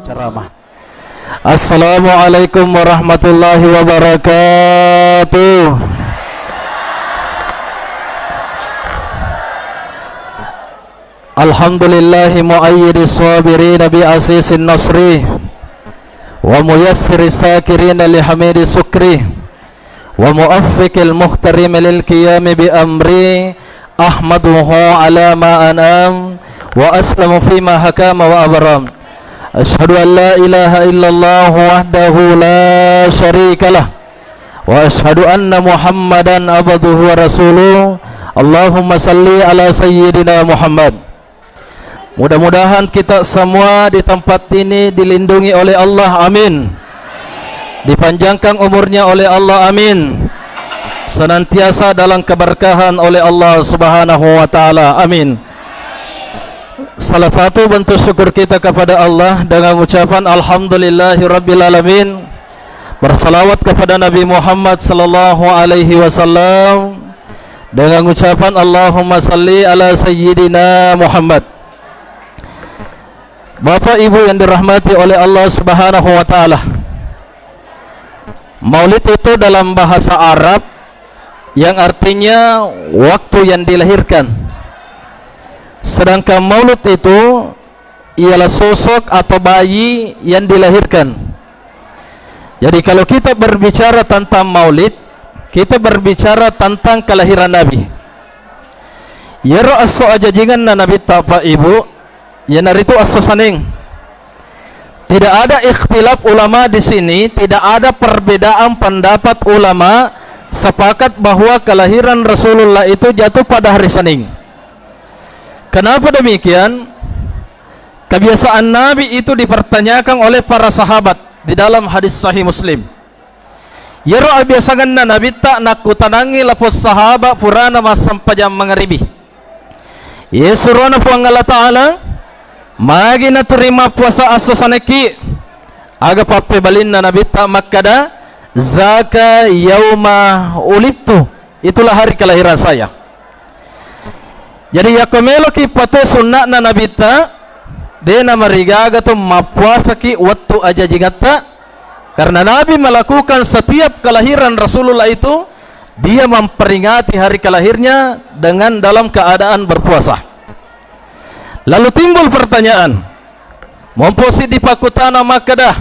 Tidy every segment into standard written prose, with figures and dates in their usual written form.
Ceramah. Assalamualaikum warahmatullahi wabarakatuh. Alhamdulillahi muayyidis sabirin bi asisin nasri wa muyassiris sakirin li hamidi sukri wa muaffiqil muhtarim lil qiyam bi amri ahmaduhu ala ma anam wa aslamu fima hakama wa abram. Asyhadu an la ilaha illallah wahdahu la syarikalah wa asyhadu anna Muhammadan abduhu wa rasuluh. Allahumma salli ala sayyidina Muhammad. Mudah-mudahan kita semua di tempat ini dilindungi oleh Allah, amin. Dipanjangkan umurnya oleh Allah, amin. Senantiasa dalam keberkahan oleh Allah Subhanahu wa taala, amin. Salah satu bentuk syukur kita kepada Allah dengan ucapan alhamdulillahirabbil alamin, bersalawat kepada Nabi Muhammad sallallahu alaihi wasallam dengan ucapan Allahumma salli ala sayyidina Muhammad. Bapak Ibu yang dirahmati oleh Allah Subhanahu wa taala, Maulid itu dalam bahasa Arab yang artinya waktu yang dilahirkan. Sedangkan maulud itu ialah sosok atau bayi yang dilahirkan. Jadi kalau kita berbicara tentang maulid, kita berbicara tentang kelahiran Nabi. Ya ra'asu ajajingan na Nabi Pak Ibu, ya naritu asasaning. Tidak ada ikhtilaf ulama di sini, tidak ada perbedaan pendapat ulama sepakat bahwa kelahiran Rasulullah itu jatuh pada hari Senin. Kenapa demikian? Kebiasaan Nabi itu dipertanyakan oleh para sahabat di dalam hadis sahih Muslim. Ya ro'a biasangan na Nabi tak nakutanangi lapos sahabat purana masam pajam mangaribi. Ya surana puang Allah Ta'ala magi na terima puasa asasaneki aga pape balin na Nabi tak makada zaka yauma ulibtu, itulah hari kelahiran saya. Jadi ya komelo ki pate sunnah na nabita dena marigaga to mapuasa ki waktu aja jingata, karena Nabi melakukan setiap kelahiran Rasulullah itu dia memperingati hari kelahirnya dengan dalam keadaan berpuasa. Lalu timbul pertanyaan, momposi di pakutana makadah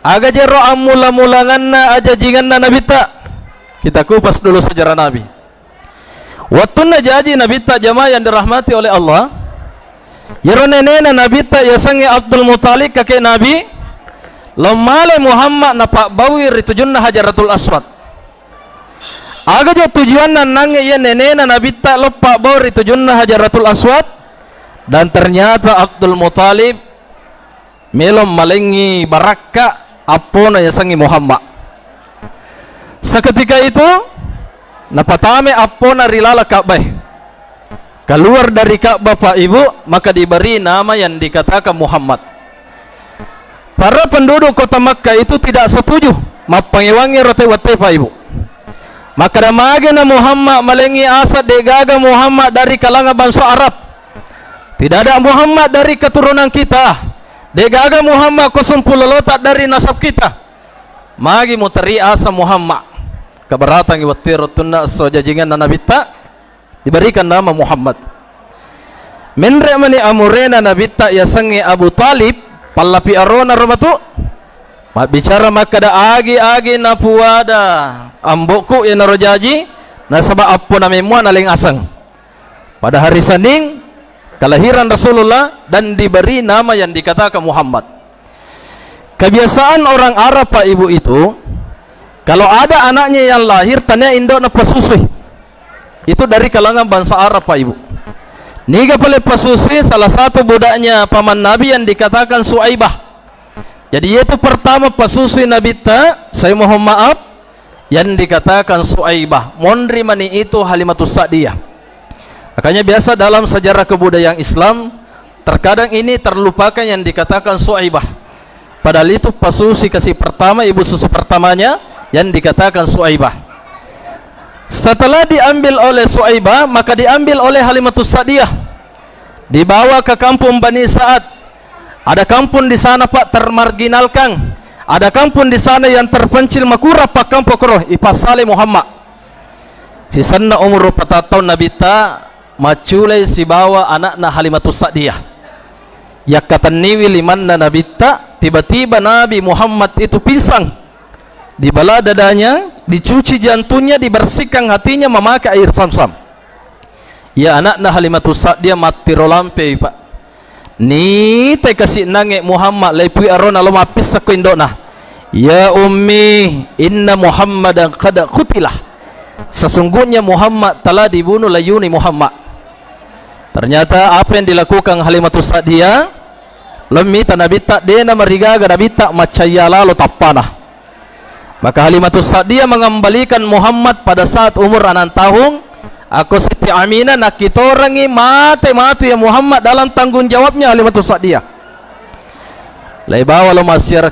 aga jero amula-mulangan na aja jingan na nabita. Kita kupas dulu sejarah Nabi. Waktu najaji Nabi tak jamaah yang dirahmati oleh Allah, yaro nenena Nabi tak yasangi Abdul Muttalib kakek Nabi, lemale Muhammad na pak bawir itujunna Hajaratul Aswad. Aga jo tujuan nanange ya nenena Nabi tak lepak bawir itujunna Hajaratul Aswad, dan ternyata Abdul Muttalib melom malengi baraka apona yasangi Muhammad. Seketika itu napatame apona rilala Ka'bah. Keluar dari Ka'bah Pak Ibu, maka diberi nama yang dikatakan Muhammad. Para penduduk kota Makkah itu tidak setuju mapangiwangi rote-wate Pak Ibu. Maka damage na Muhammad malengi asad degaga Muhammad dari kalangan bangsa Arab. Tidak ada Muhammad dari keturunan kita. Degaga Muhammad kusumpulolotak dari nasab kita. Magi mutari asa Muhammad. Keberatan iwatiru tunna sojajingan na Nabi tak diberikan nama Muhammad. Menre mani amurena Nabi tak yasangi Abu Talib palapi arona romatu. Bicara maka da agi na puada amboku ya narojaji na sabab apo na memua naling asang. Pada hari Senin kelahiran Rasulullah dan diberi nama yang dikatakan Muhammad. Kebiasaan orang Arab Pak Ibu itu, kalau ada anaknya yang lahir tanya indo na pasusui, itu dari kalangan bangsa Arab Pak Ibu. Niga pale pasusui salah satu budaknya paman Nabi yang dikatakan Suaibah. Jadi itu pertama pasusui Nabi ta, saya mohon maaf, yang dikatakan Suaibah. Mondri mani itu Halimatus Sa'diyah. Makanya biasa dalam sejarah kebudayaan Islam terkadang ini terlupakan yang dikatakan Suaibah. Padahal itu pasusi kasih pertama, ibu susu pertamanya yang dikatakan Suaibah. Setelah diambil oleh Suaibah, maka diambil oleh Halimatus Sa'diyah, dibawa ke kampung Bani Sa'ad. Ada kampung di sana Pak termarginalkan, ada kampung di sana yang terpencil makura Pak kampung kuro ipasale Muhammad. Si sanna umur 4 tahun Nabi ta macule si bawa anakna Halimatus Sa'diyah. Ya kata niwi limanna Nabi ta, tiba-tiba Nabi Muhammad itu pingsan. Dibelah dadanya, dicuci jantungnya, dibersihkan hatinya memakai air Zam-Zam. Ya anakna Halimatus Sa'diyah mati rolampe Pak. Ni te kasih nange Muhammad lepui arona lo mapis saku indona. Ya ummi, inna Muhammadan qad qutilah. Sesungguhnya Muhammad telah dibunuh layuni Muhammad. Ternyata apa yang dilakukan Halimatus Sa'diyah, lemita Nabi tak dena marigaga Nabi tak macaya lalu tapana. Maka Halimatus Sa'diyah mengembalikan Muhammad pada saat umur 6 tahun. Aku Siti Aminah nak kita orangi mati ya Muhammad dalam tanggung jawabnya Halimatus Sa'diyah. Lai bawa lo masyarakat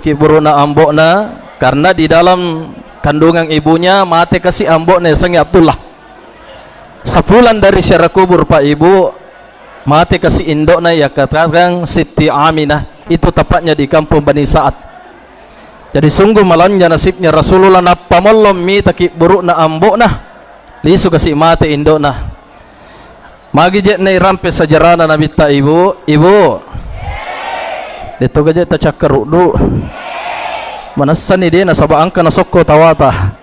kiburu na ambok na, karena di dalam kandungan ibunya mati kasih ambok na sangi Abdullah. Sebulan dari syarah kubur Pak Ibu mati kasih indok na ya katakan Siti Aminah, itu tepatnya di kampung Bani Sa'ad. Jadi sungguh malanya nasibnya Rasulullah napa malam mi takik buruk na ambok nah lisu kasih mati indok nah. Magi jet na rampe sajarana Nabi ta ibu dito gaje ta cakar du manasan ni dia na sabaangka na sokko tawata.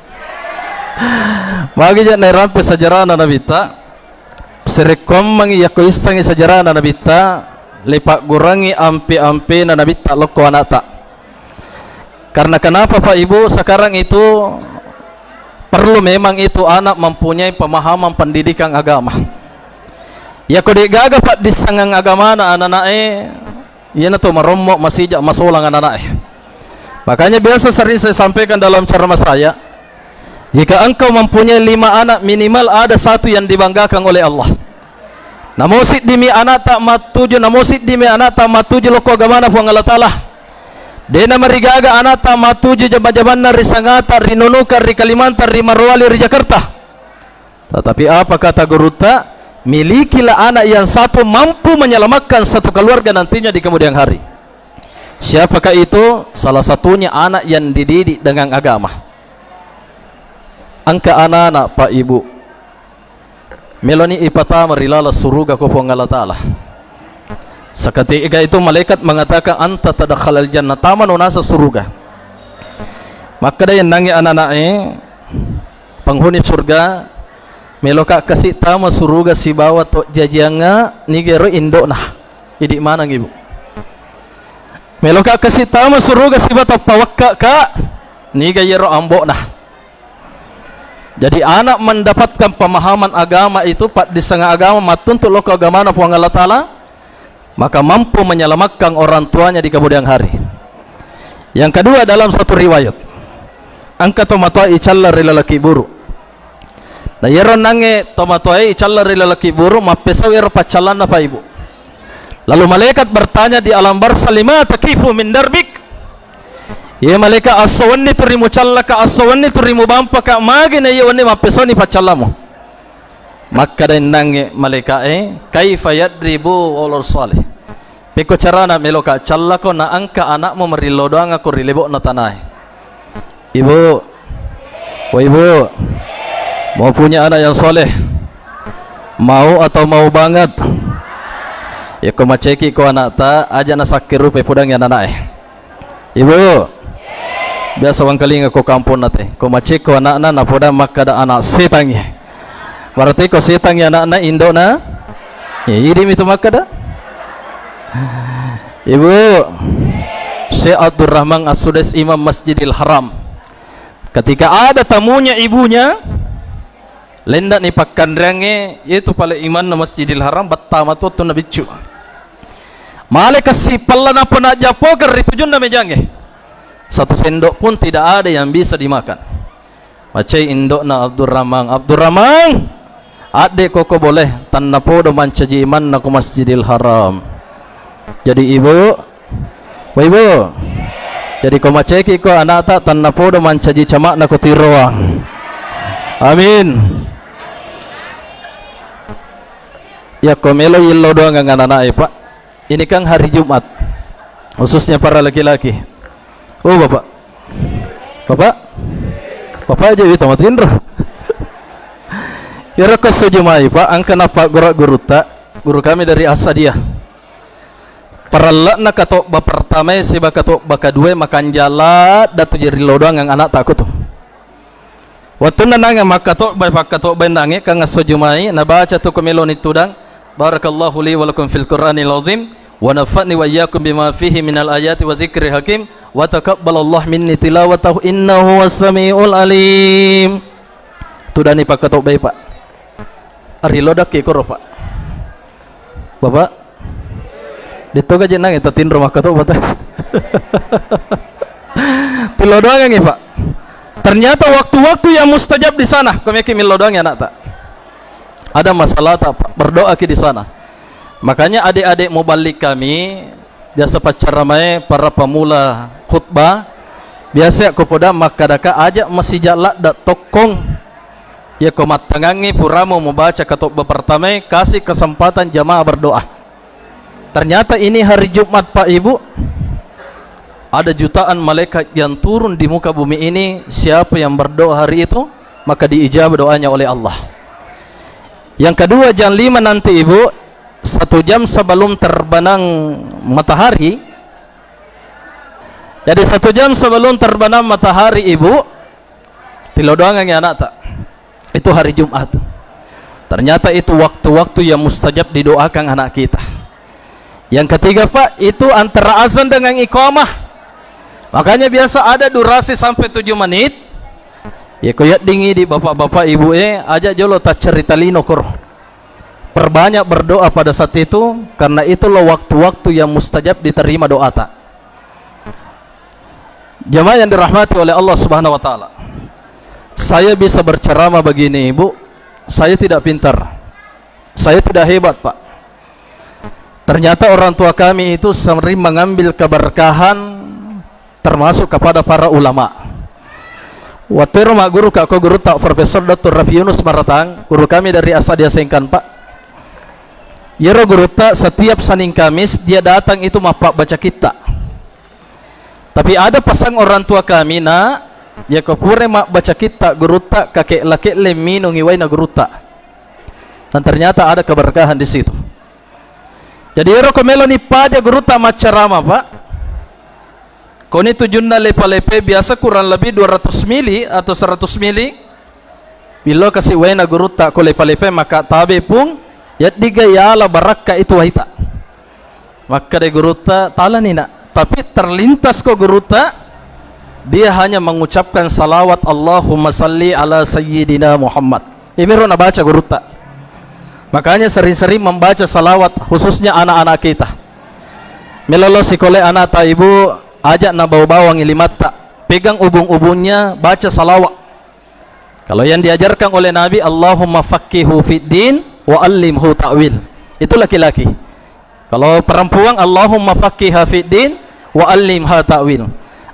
Magi jet na rampe sajarana Nabi ta serekom mangi yako isangi sajarana Nabi ta lepak gurangi ampe-ampe na Nabi ta lokko anak ta. Karena kenapa Pak Ibu, sekarang itu perlu memang itu anak mempunyai pemahaman pendidikan agama. Ya kode gaga Pak disangang agama anak-anak iya na to maromok masijak masolang anak-anak. Makanya biasa sering saya sampaikan dalam ceramah saya, jika engkau mempunyai 5 anak minimal ada 1 yang dibanggakan oleh Allah. Namosit dimi anak tak matuju, namosit dimi anak tak matuju loko agama na puang Allah Ta'ala. Dena marigaga anak tak matuju jabat-jabat na risangata, rinunukan, ri Kalimantan, ri Marwali, ri Jakarta. Tetapi apa kata guru ta? Milikilah anak yang satu mampu menyelamatkan satu keluarga nantinya di kemudian hari. Siapakah itu? Salah satunya anak yang dididik dengan agama. Angka anak-anak Pak Ibu meloni ipata marilala suruga ko po Allah Ta'ala. Seketika itu malaikat mengatakan anta tadakhalal jannah, taman nasa surga. Maka dia nangi anak-anak penghuni surga meloka kasih tama surga si bawa to jajanga nigero indok nah idi mana ibu meloka kasih tama surga si bawa pawakka ka nigero ambok nah. Jadi anak mendapatkan pemahaman agama itu pak di setengah agama matuntut loko agama na puang Allah Ta'ala, maka mampu menyelamatkan orang tuanya di kemudian hari. Yang kedua, dalam satu riwayat angka tomatoi icalla lalaki buru na yeron nange tomatoi icalla lalaki buru mapesawir pacalan na Pak Ibu. Lalu malaikat bertanya di alam barzah, lima takifu min darbik. Ya malaikat asawani turimu callaka asawani turimu bampaka magi na yewani mapesoni pacalamu. Maka dan nange malaikat kaifa yadribu ulul salih. Peko carana meloka callako na angka anakmu merilo doang aku rilebo na tanah. Ibu, ibu mau punya anak yang soleh, mau atau mau banget? Ya kau maceki kau anak ta aja na sakit rupa pudang yang anak. Ibu, biasa wang kalinga kau kampung nate. Kau maceki kau anak na pudang maka ada anak setangnya. Berarti kau setang ya anak-anak Indo na ya idim itu maka dah. Ibu Syekh Abdul Rahman As-Sudais Imam Masjidil Haram, ketika ada tamunya ibunya lendak ni pakandrange yaitu pala iman na Masjidil Haram batama tu na bicu male kasih pala na puna japoker itu jun na mejange 1 sendok pun tidak ada yang bisa dimakan. Macai indok na Abdul Rahman adek koko boleh tanna podo mancaji iman na ku Masjidil Haram. Jadi ibu jadi kau maceki ko anak tak tanna podo mancaji camak na ku tiroang. Amin. Ya komelo yellow doang ang anak Pak. Ini kan hari Jumat, khususnya para laki-laki. Oh bapak, bapak aja itu matiin roh. Ya rekas sejumai Pak, angkana Pak guru tak, guru kami dari Asadia. Paralak nak katok ba pertama si ba katok ba kedua makan jalat datu jeri lo doang ang anak takut tuh. Waktu nanang makatok ba pakatok ba nange kang sejumai na baca tu komelo nitudang. Barakallahu li wa lakum fil Qur'anil azim wa nafa'ni wa iyyakum bima fihi minal ayati wa dzikril hakim wa taqabbalallahu minni tilawatahu innahu was-sami'ul alim. Tudani Pak ketok bae Pak. Ari lodak ke koro Pak. Bapak dito ka jenang itatin rumah ketok batas. Pilo doang ya Pak. Ternyata waktu-waktu yang mustajab di sana. Kami kimil doang ya nak tak. Ada masalah tak Pak? Berdoa ke di sana. Makanya adik-adik mau balik kami biasa pacaramai para pemula khutbah biasa aku poda makadaka ajak masih jalak dak tokong ya komat tangangi puramo mau baca ketok pertama kasih kesempatan jamaah berdoa. Ternyata ini hari Jumat Pak Ibu, ada jutaan malaikat yang turun di muka bumi ini. Siapa yang berdoa hari itu maka diijabah doanya oleh Allah. Yang kedua jam 5 nanti Ibu, 1 jam sebelum terbenam matahari. Jadi 1 jam sebelum terbenam matahari Ibu, tilo doang yang anak tak. Itu hari Jumat. Ternyata itu waktu-waktu yang mustajab didoakan anak kita. Yang ketiga Pak, itu antara azan dengan iqamah. Makanya biasa ada durasi sampai 7 menit. Ya koyak dingi di bapak-bapak ibu ajak jolo tak cerita lino kor. Perbanyak berdoa pada saat itu karena itulah waktu-waktu yang mustajab diterima doa tak. Jamaah yang dirahmati oleh Allah Subhanahu wa taala. Saya bisa berceramah begini Ibu, saya tidak pintar. Saya tidak hebat Pak. Ternyata orang tua kami itu sering mengambil keberkahan termasuk kepada para ulama. Waktu rumah guru kak guru tak Profesor Dr. Rafi Yunus Maratang, guru kami dari Asadia Sengkan Pak. Yero guru tak setiap Senin Kamis dia datang itu mapak baca kita. Tapi ada pasang orang tua kami nak, ya kepure mak baca kita guru tak kakek laki lemino ngiwai na guru tak. Dan ternyata ada keberkahan di situ. Jadi yero komelo ni paja guru tak macarama Pak. Koni tujunna lepa-lepe biasa kurang lebih 200 mili atau 100 mili. Bila kasih wena guru tak ko lepa-lepe maka tabe pun ya diga yala baraka itu wahita. Maka de guru tak tala nina. Tapi terlintas ko guru tak dia hanya mengucapkan salawat Allahumma salli ala sayyidina Muhammad. Ini rona baca guru tak. Makanya sering-sering membaca salawat khususnya anak-anak kita. Melolo sikole anak ta ibu ajak na bau-bawang ilimata, pegang ubung-ubungnya baca salawat. Kalau yang diajarkan oleh Nabi Allahumma faqihu fid din wa allimhu ta'wil, itu laki-laki. Kalau perempuan Allahumma faqiha fid din wa allimha ta'wil.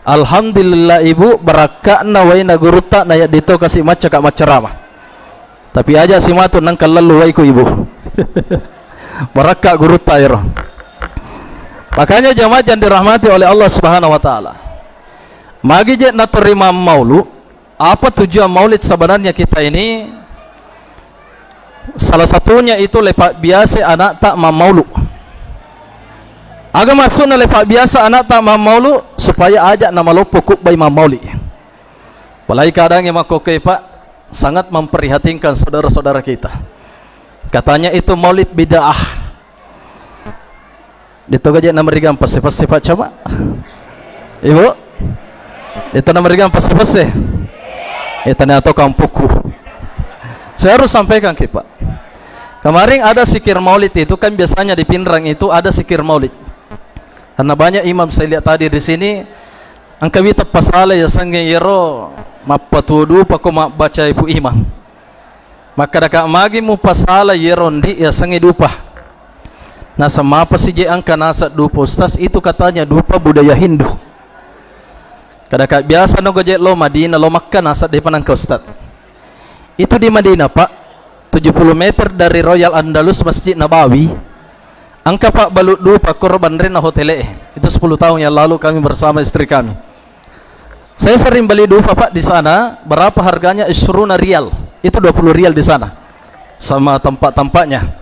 Alhamdulillah Ibu barakakna waina guru tak na dito kasih maca kak macerama. Tapi aja si matu nang kalalu waiku Ibu. Barakak guru tak ya. Makanya jamaah yang dirahmati oleh Allah Subhanahu wa taala. Magi je na terima maulud. Apa tujuan maulid sebenarnya kita ini? Salah satunya itu lepak biasa anak tak maulud. Agak masuknya lepak biasa anak tak maulud supaya ajak nama lo pokok bayi maulid. Walai kadang yang makoke Pak sangat memprihatinkan saudara-saudara kita. Katanya itu maulid bid'ah. Dito gaje namerigan pasti Pak coba. Ibu. Itu namerigan pasti. Itu nih atau kampuku. Saya harus sampaikan ke Pak. Kemarin ada sikir maulid itu kan biasanya di Pindrang itu ada sikir maulid. Karena banyak imam saya lihat tadi di sini angka wita pasale ya sange yero mapatudu pako baca ibu imam. Maka daka magi mu pasala yerondi ya sange dupa. Nah sama apa sih je angka nasa dupa ustaz itu katanya dupa budaya Hindu. Kadang biasa no goje lo Madinah lo Makkah nasa depan angka ustaz. Itu di Madinah Pak, 70 meter dari Royal Andalus Masjid Nabawi. Angka Pak balut dulu Pak korban rena hotel itu 10 tahun yang lalu kami bersama istri kami. Saya sering beli dufa Pak di sana. Berapa harganya? Isruna rial. Itu 20 rial di sana. Sama tempat-tempatnya.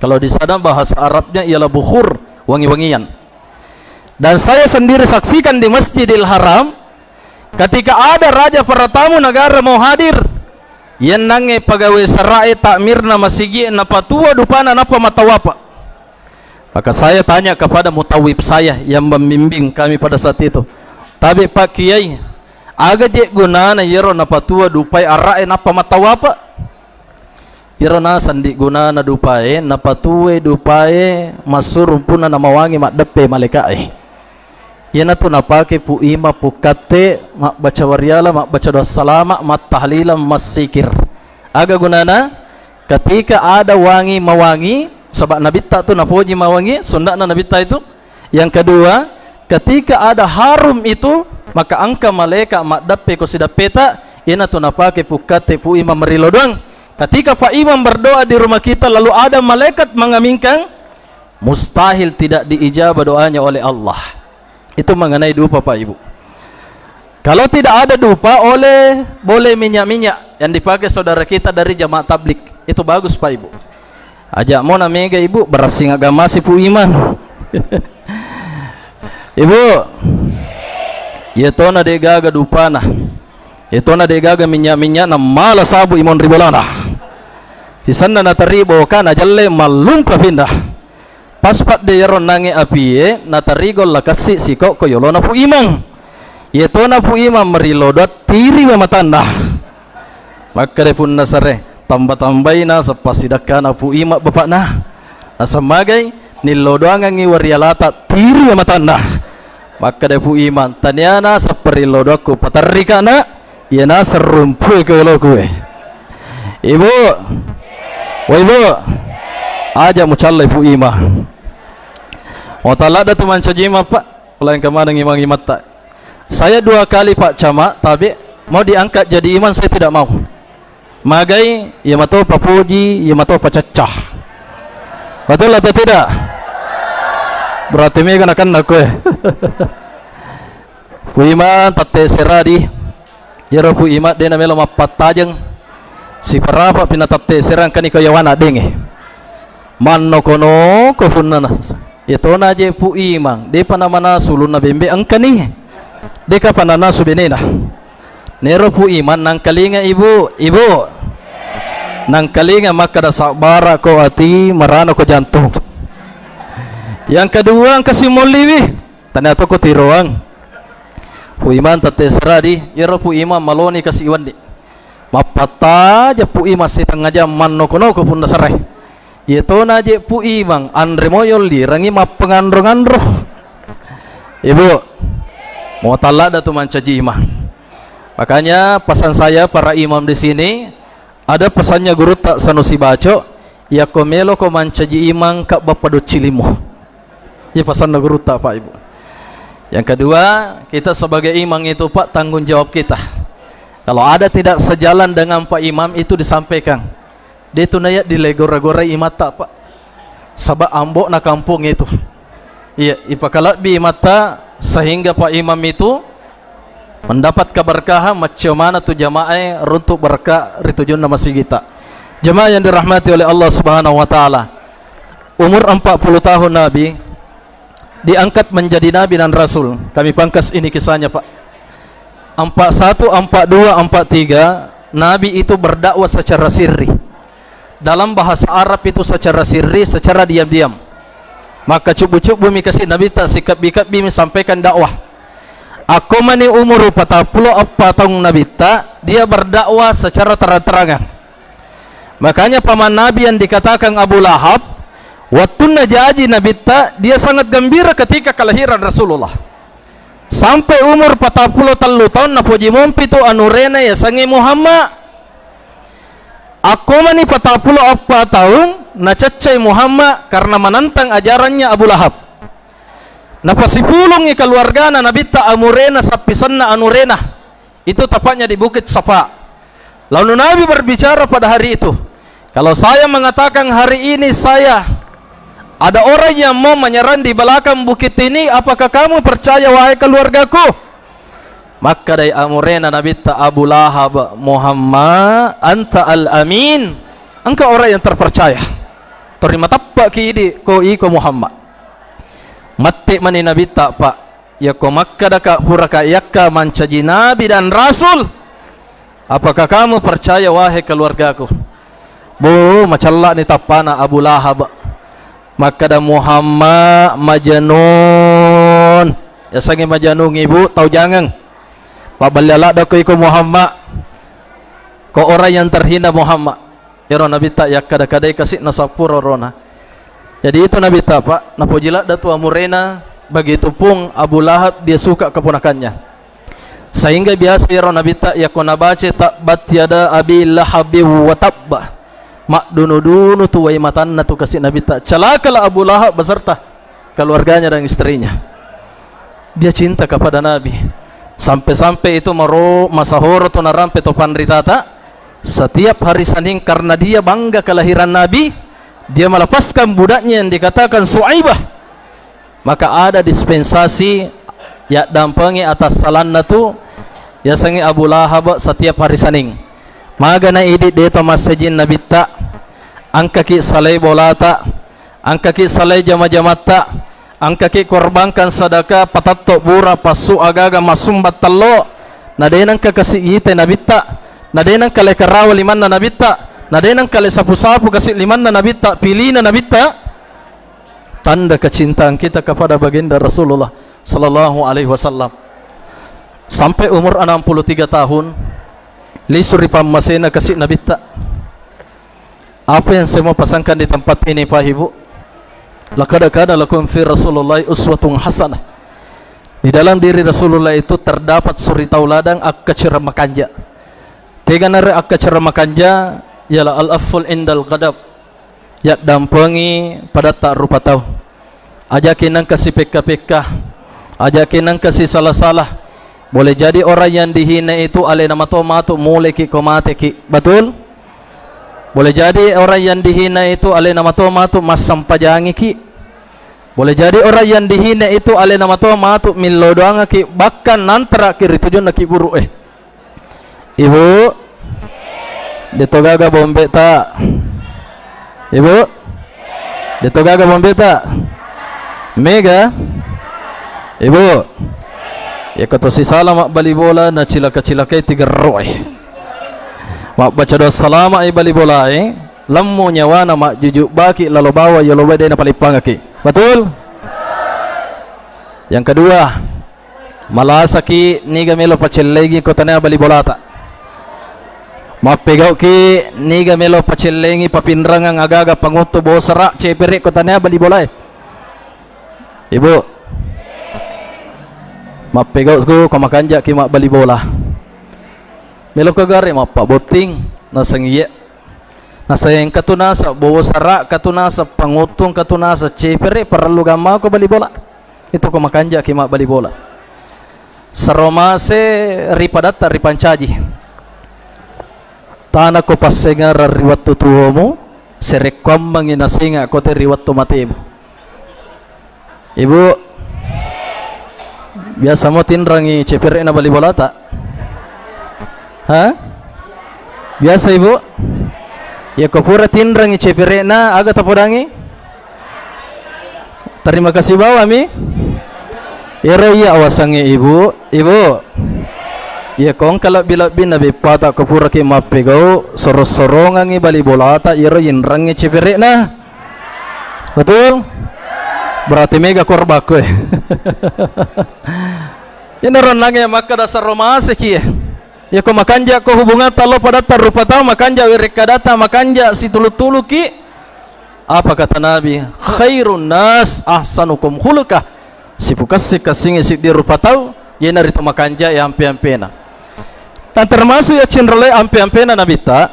Kalau di sana bahasa Arabnya ialah bukhur, wangi-wangian. Dan saya sendiri saksikan di Masjidil Haram, ketika ada raja para tamu negara mau hadir, yang nange pegawai sarai takmirna masigi napa tua dupana napa matawapa. Maka saya tanya kepada mutawib saya yang membimbing kami pada saat itu, tapi Pak Kiai, aga je gunana yero napa tua dupai arai napa matawapa? Yero na sandi gunana dupai napa tuwe dupai masur puna nama wangi mak depe malaikai. Yana tu napake pu ima pu kate mak baca waryala mak baca doa salama mak tahlila mak sikir. Aga gunana ketika ada wangi mawangi, sebab nabita tu napoji mawangi sundakna nabita itu. Yang kedua, ketika ada harum itu maka angka malaikat mak dape ko sidapeta. Yana tu napake pu kate pu ima merilo doang. Ketika Pak Imam berdoa di rumah kita lalu ada malaikat mengaminkan, mustahil tidak diijabah doanya oleh Allah. Itu mengenai dupa Pak Ibu. Kalau tidak ada dupa boleh minyak-minyak yang dipakai saudara kita dari jamaah tablik. Itu bagus Pak Ibu. Ajak mau namanya Ibu berasing agama si Pu Iman. Ibu, itu na degaga dupa nah. Itu na degaga minyak-minyak na mala sabu imon ribolana. Di sana na taribo kana jalle malum ka pindah. Paspat de yaron nangi api na tarigol la kasi siko ko yolo na Pu Imang. Yeto na Pu Imang merilodot tiri mamatanda. Maka de pun nasare tambah-tambay na sa pasidaka na Pu Ima bapak na. Asamagay nilodoang ngi waryalata tiri mamatanda. Maka de Pu Imang tanyana sa perilodok ko patarika na yana serumpu ko lo ko. Ibu, wah Ibu, aja mucallai Pu Ima. Oh talada tu mancajima Pak, pelayan kemana ngimang tak. Saya 2 kali Pak Camat, tapi mau diangkat jadi iman saya tidak mau. Magai, ya matau papuji, ya matau pacacah. Betul atau tidak? Berarti mereka nak aku. Pu Ima tate seradi, ya Pu Ima dia namanya mapatajeng. Si parapa pinatate serang kani kayawana denge. Manno kono ko funana. Ito na je Pu Imang. De panamana sulun na bembe ang kani. De ka panana subenena. Nero Pu Iman nang kalinga ibu. Nang kalinga makada sabara ko ati marano ko jantung. Yang kedua ang kasimoliwi. Tanato ko tiroang. Pu Iman tate seradi. Yero Pu Imang maloni kasiwan di. Mapata ja Pu Imang sitang aja manno kono ko pun sarai. Ito na je Pu Imang andre moyol di rangi mapengandro-ngandro. Ibu mau talada tu mancaji imam. Makanya pesan saya para imam di sini ada pesannya guru tak sanusi baco ya komelo ko mancaji imam kak bapado cilimo. Ya pesan guru tak Pak Ibu. Yang kedua, kita sebagai imam itu Pak tanggung jawab kita. Kalau ada tidak sejalan dengan Pak Imam itu disampaikan. Dia tu nayak dilegor-gorai imata Pak. Sabak ambok na kampung itu. Iya, ipakalat bi imata sehingga Pak Imam itu mendapat keberkahan macam mana tu jamaah runtuk berkah ritujun nama sigita. Jamaah yang dirahmati oleh Allah Subhanahu wa taala. Umur 40 tahun Nabi diangkat menjadi nabi dan rasul. Kami pangkas ini kisahnya Pak. 41, 42, 43 Nabi itu berdakwah secara sirri. Dalam bahasa Arab itu secara sirri, secara diam-diam. Maka cubu-cubu mi kasih Nabi tak sikap-bikap mi sampaikan dakwah. Aku mani umur 40 tahun Nabi tak, dia berdakwah secara terang-terangan. Makanya paman Nabi yang dikatakan Abu Lahab, waktu najaji Nabi tak, dia sangat gembira ketika kelahiran Rasulullah. Sampai umur 40 tahun napuji mompi tu anurena ya sangi Muhammad. Aku mani 40 tahun nacacai Muhammad karena menantang ajarannya Abu Lahab. Napasipulong keluarga Nabi ta amurena sapisanna anurena. Itu tepatnya di Bukit Safa. Lalu Nabi berbicara pada hari itu, kalau saya mengatakan hari ini saya ada orang yang mau menyerang di belakang bukit ini, apakah kamu percaya wahai keluargaku? Maka dari amurena Nabi ta Abu Lahab, Muhammad anta al-amin, engkau orang yang terpercaya. Terima tapak ki ko iko Muhammad. Mati mani Nabi ta pak ya ko makka daka puraka yakka mancaji nabi dan rasul. Apakah kamu percaya wahai keluargaku? Bu macalla ni tapana Abu Lahab. Maka da Muhammad majanun. Ya sangi majanun ibu tahu jangan. Pabalala da ko iko Muhammad. Ko orang yang terhina Muhammad. Ya Nabi tak yakka da kadai kasih nasapuro rona. Jadi itu Nabi tak pak napojila da tua murena. Begitu pun Abu Lahab dia suka keponakannya. Sehingga biasa ya Nabi tak yakuna baca tabat tiada Abi Lahab wa tabba. Mak dunu tuwai matanna tu kasih Nabi tak. Celakalah Abu Lahab beserta keluarganya dan istrinya. Dia cinta kepada Nabi. Sampai-sampai itu masahoro tu narampe tu pandritata. Setiap hari Senin karena dia bangga kelahiran Nabi, dia melepaskan budaknya yang dikatakan Suaibah. Maka ada dispensasi ya dampangi atas salanna tu ya sangi Abu Lahab setiap hari Senin. Magana idi deto masjid Nabi tak angka ki salai bolata, angka ki salai jama-jamata, angka ki korbankan sedekah patatto bura pasu agaga masumbat tello. Nadenang ka kasih ite Nabi tak, nadenang kale karawa liman na Nabi tak, nadenang kale sapu-sapu kasih liman na Nabi tak, pilih na Nabi tak. Tanda kecintaan kita kepada baginda Rasulullah sallallahu alaihi wasallam. Sampai umur 63 tahun lisuri pamasena kasih Nabi tak. Apa yang saya mau pasangkan di tempat ini Pak Ibu? Laqad kana lakum fi Rasulullah uswatun hasanah. Di dalam diri Rasulullah itu terdapat suri tauladan akka ceramahkanja. Tiga nare akka ceramahkanja ialah al-aful indal ghadab. Ya dampangi pada tak rupa tahu. Ajakin nang kasih peka-peka, ajakin nang kasih salah-salah. Boleh jadi orang yang dihina itu ale nama to matu mulai ki komate ki. Betul? Boleh jadi orang yang dihina itu ale nama to matu masam pajangi ki. Boleh jadi orang yang dihina itu ale nama to matu millo doang ki, bahkan nantara kiri tujuan ki buru Ibu, ditogaga bombe tak? Ibu, ditogaga bombe tak? Mega, Ibu, ya kata si salam mak bali bola na cilaka-cilakai 3 roh. Mak baca doa salam ai bali bola lemmu nyawana mak jujuk baki lalu bawa ya lo bade na palipang aki. Betul? Yang kedua, malasaki niga melo pacellegi kotana bali bola tak? Mapegau ki niga melo pacellengi papinrangang agaga panguto bosara cepere kotanya bali bola. Ibu, mapegau ku kamakanja ki mak bali bola. Melo kagare mapa boting nasangiye. Nasayang katunasa bosara katunasa pangutung katunasa cepere perlu gamma ko bali bola. Itu kamakanja ki mak bali bola. Saromase ripadata ripancaji. Tanah ko pasengar riwat tutuomu serekom manginasinga ko te riwat tumatimu. Ibu biasa mo tinrangi cepere na bali bola tak? Ha? Biasa ibu? Ya ko pura tinrangi cepere na aga tapodangi? Terima kasih bawa mi. Iro iya awasangi ibu. Ibu ya kong kalau bila bina bipata kapura ki mapegau soros-sorongan ngi bali bolata iro yinrangi cepere na. Betul? Berarti mega korbako Inaron lagi maka dasar romase ki ya ko makanja ko hubungan talo pada tarupa tau makanja wirikadata makanja situlu-tulu ki. Apa kata Nabi? Khairun nas ahsanukum khuluqah. Sipukasi kasingi si di rupa tau yena rito makanja ya ampe-ampena. Dan termasuk ya cinrole ampe-ampena nabita.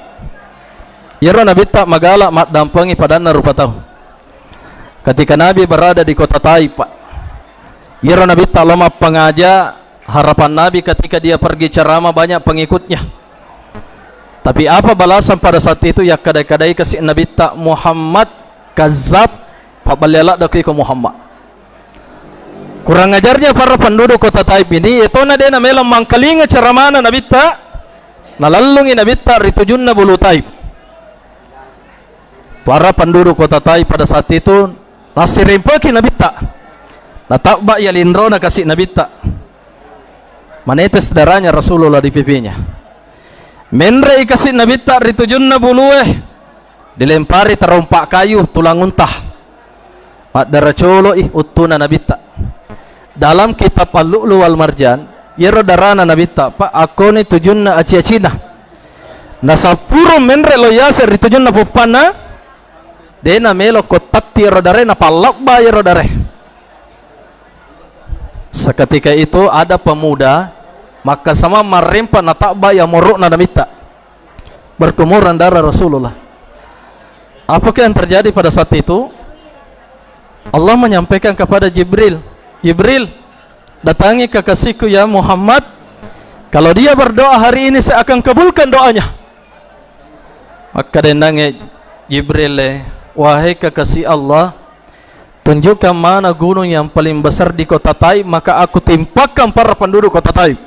Yero nabita magala mat dampangi padana rupa tau. Ketika Nabi berada di kota Taif, Yero nabita lama pengaja harapan Nabi ketika dia pergi ceramah banyak pengikutnya. Tapi apa balasan pada saat itu? Ya kadai-kadai kasih Nabi tak Muhammad kazab pabalala dak ko Muhammad. Kurang ajarnya para penduduk kota Taif ini, itu na dia na melang mangkalinga ceramana Nabi tak nalalungi Nabi tak ritujunna bulu Taif. Para penduduk kota Taif pada saat itu nasirimpaki Nabi tak natabak ya lindro na kasih Nabi tak manetes darahnya Rasulullah di pipinya. Menre kasih Nabi tak ritujunna bulueh dilempari terompak kayu tulang untah mak darah colo utuna Nabi tak. Dalam kitab Al-Lu'lu' wal Marjan yero darana Nabi tak pak akone tujunna aci-acina nasapuro menre lo yaser ritujunna pupana dena melo kotati rodare na palak ba yero dare. Seketika itu ada pemuda maka sama marempa na takba yang morok na Nabi tak berkumuran darah Rasulullah. Apakah yang terjadi pada saat itu? Allah menyampaikan kepada Jibril, Jibril, datangi kekasihku ya Muhammad, kalau dia berdoa hari ini saya akan kabulkan doanya. Maka dengannya Jibril, wahai kekasih Allah, tunjukkan mana gunung yang paling besar di kota Taif, maka aku timpakan para penduduk kota Taif.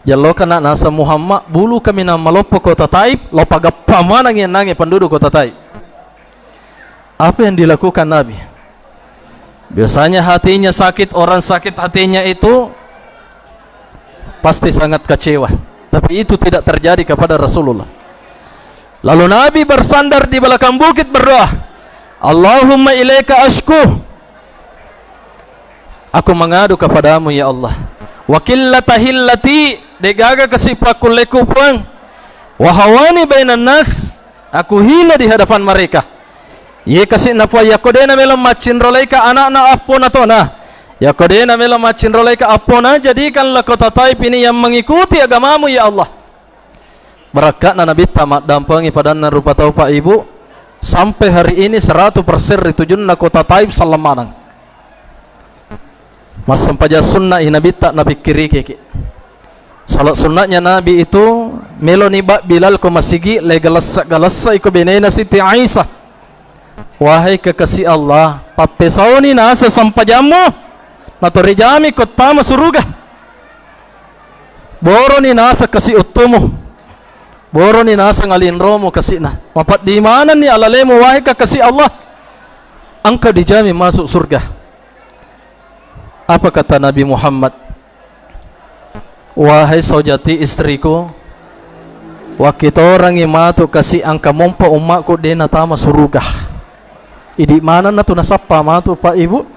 Jalo kana nasa Muhammad bulu kami na malopo kota Taif, lopa gappa mana yang nangi penduduk kota Taif. Apa yang dilakukan Nabi? Biasanya hatinya sakit, orang sakit hatinya itu pasti sangat kecewa. Tapi itu tidak terjadi kepada Rasulullah. Lalu Nabi bersandar di belakang bukit berdoa, Allahumma ilaika ashku, aku mengadu kepadamu ya Allah. Wakillata hillati, degaga kasipaku lekupang, wahawani bainan nas, aku hina di hadapan mereka. Ye kasih napa ya kodena melam macin rolaika anak-anak apona tona. Ya kodena melam macin rolaika apona, jadikanlah kota Taif ini yang mengikuti agamamu ya Allah. Berakatna Nabi tamat dampangi padana rupa tahu Pak Ibu, sampai hari ini 100% ritujunna kota Taif salamanang. Mas sampaja sunnah Nabi tak Nabi kiri kiki. Salat sunnahnya Nabi itu meloni bak Bilal ko masigi le galassa iko benena Siti Aisyah. Wahai kekasih Allah, papesauni nasa sampajamu naturijami kotama suruga. Boro ni nasa kasih utumu, boro ni nasa ngalinromu kasih na. Mapat di mana ni alalemu wahai kekasih Allah, engkau dijamin masuk surga. Apa kata Nabi Muhammad? Wahai saujati istriku, waktu orang imatu kasih angka mompo umatku dena tama surga. Idi mana na tu nasapa matu Pak Ibu?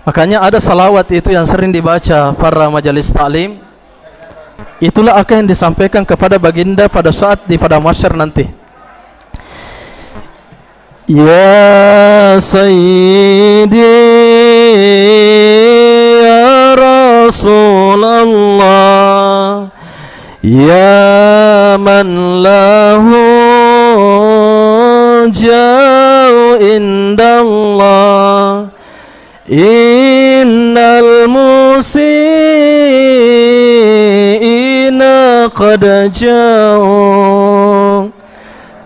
Makanya ada salawat itu yang sering dibaca para majelis taklim. Itulah akan yang disampaikan kepada baginda pada saat di pada mahsyar nanti. Ya Sayyidi ya Rasulullah, ya man lahu jauh indallah, innal musiina qad jauh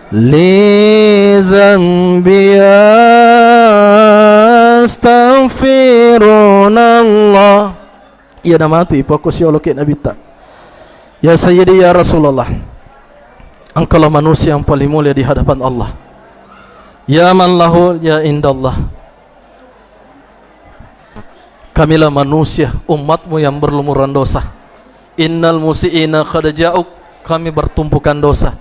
li zambiya astaghfirunallah. Ya namati fokus ya Allah Nabi tak. Ya Sayyidi ya Rasulullah, engkaulah manusia yang paling mulia di hadapan Allah. Ya man lahu ya indallah, kamilah manusia umatmu yang berlumuran dosa. Innal musiina qad ja'uk, kami bertumpukan dosa.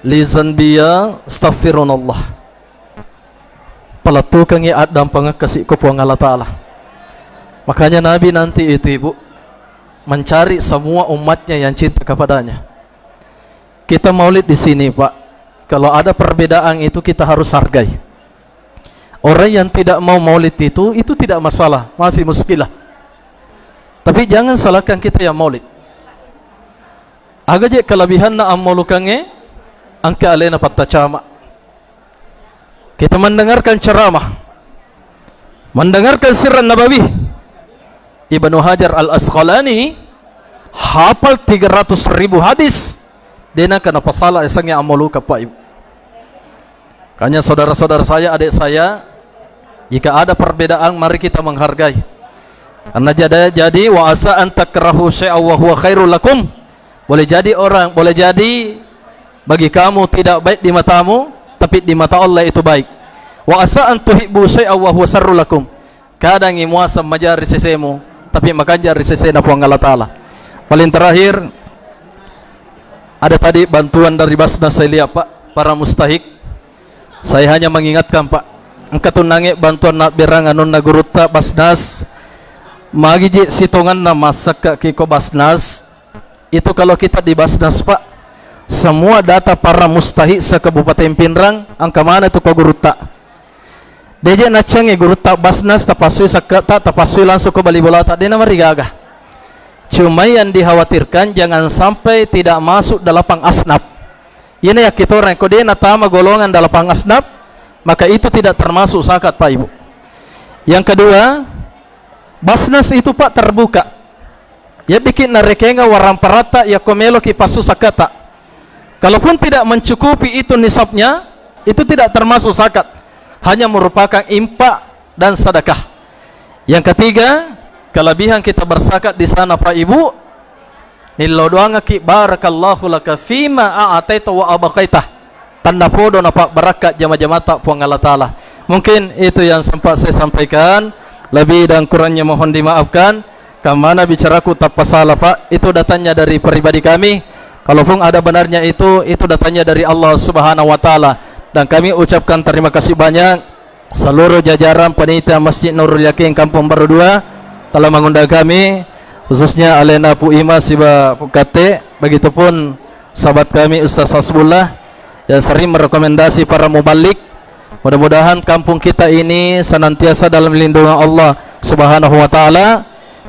Li zanbiya astaghfirunallah, palatukang iadam pangakasih ko puang Allah Ta'ala. Makanya Nabi nanti itu Ibu mencari semua umatnya yang cinta kepadanya. Kita maulid di sini Pak, kalau ada perbedaan itu kita harus hargai. Orang yang tidak mau maulid itu tidak masalah, masih muskilah. Tapi jangan salahkan kita yang maulid. Agak je kelebihan na amolukange angka alena patacama. Kita mendengarkan ceramah, mendengarkan sirran Nabawi. Ibnu Hajar Al-Asqalani hafal 300.000 hadis, dena kenapa salah esangnya amalu ka Pak Ibu. Kanya saudara-saudara saya, adik saya, jika ada perbedaan mari kita menghargai. Karena jadi wa asa an takrahu syai'a wa huwa khairul lakum. Boleh jadi bagi kamu tidak baik di matamu, tapi di mata Allah itu baik. Wa asa an tuhibbu syai'a wa huwa syarrul lakum. Kadang imuasa majari sesemu, tapi makajar sesena puang Allah Ta'ala. Paling terakhir, ada tadi bantuan dari Basnas saya lihat Pak, para mustahik. Saya hanya mengingatkan Pak, engkau nange bantuan nak berang anun na guruta Basnas, magiji sitongan na masak kiko Basnas. Itu kalau kita di Basnas Pak, semua data para mustahik sa Kabupaten Pinrang, angka mana itu ke guruta. Deje na cangi guruta Basnas tapasui sakata tapasui langsung ke Balibolata, dia nama rigaga. Cuma yang dikhawatirkan jangan sampai tidak masuk dalam pang asnaf. Ini ya kita orang kode natama golongan dalam pang asnaf, maka itu tidak termasuk zakat Pak Ibu. Yang kedua, Basnas itu Pak terbuka. Ya bikin narekenga warang parata ya komelo ki pasu sakata. Kalaupun tidak mencukupi itu nisabnya, itu tidak termasuk zakat. Hanya merupakan impak dan sedekah. Yang ketiga, kelebihan kita berzakat di sana Pak Ibu, nilai doang ki barakallahu laka fima a'ataita wa abaqaita. Tanda podo napa barakat jama-jamata puang Allah Ta'ala. Mungkin itu yang sempat saya sampaikan. Lebih dan kurangnya mohon dimaafkan. Kamana bicaraku tak salah Pak. Itu datanya dari pribadi kami. Kalaupun ada benarnya itu datanya dari Allah Subhanahu Wa Ta'ala. Dan kami ucapkan terima kasih banyak seluruh jajaran panitia Masjid Nurul Yakin Kampung Baru 2 telah mengundang kami, khususnya Alena Puima Siba Pukate, begitupun sahabat kami Ustaz Hasbullah yang sering merekomendasi para mubalik. Mudah-mudahan kampung kita ini senantiasa dalam lindungan Allah Subhanahu Wa Ta'ala.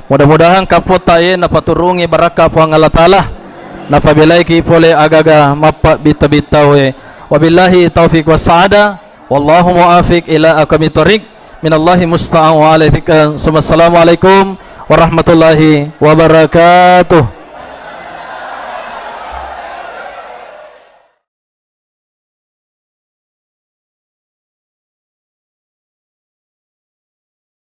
Mudah-mudahan kapotaye napaturungi barakah puang Allah Ta'ala, napabilai ki pole agaga mapa bita-bitawe. Wabillahi taufiq wassa'ada, wallahu muafiq ila aqwamit thoriq, minallahi musta'an wa alaikum. Assalamualaikum warahmatullahi wabarakatuh.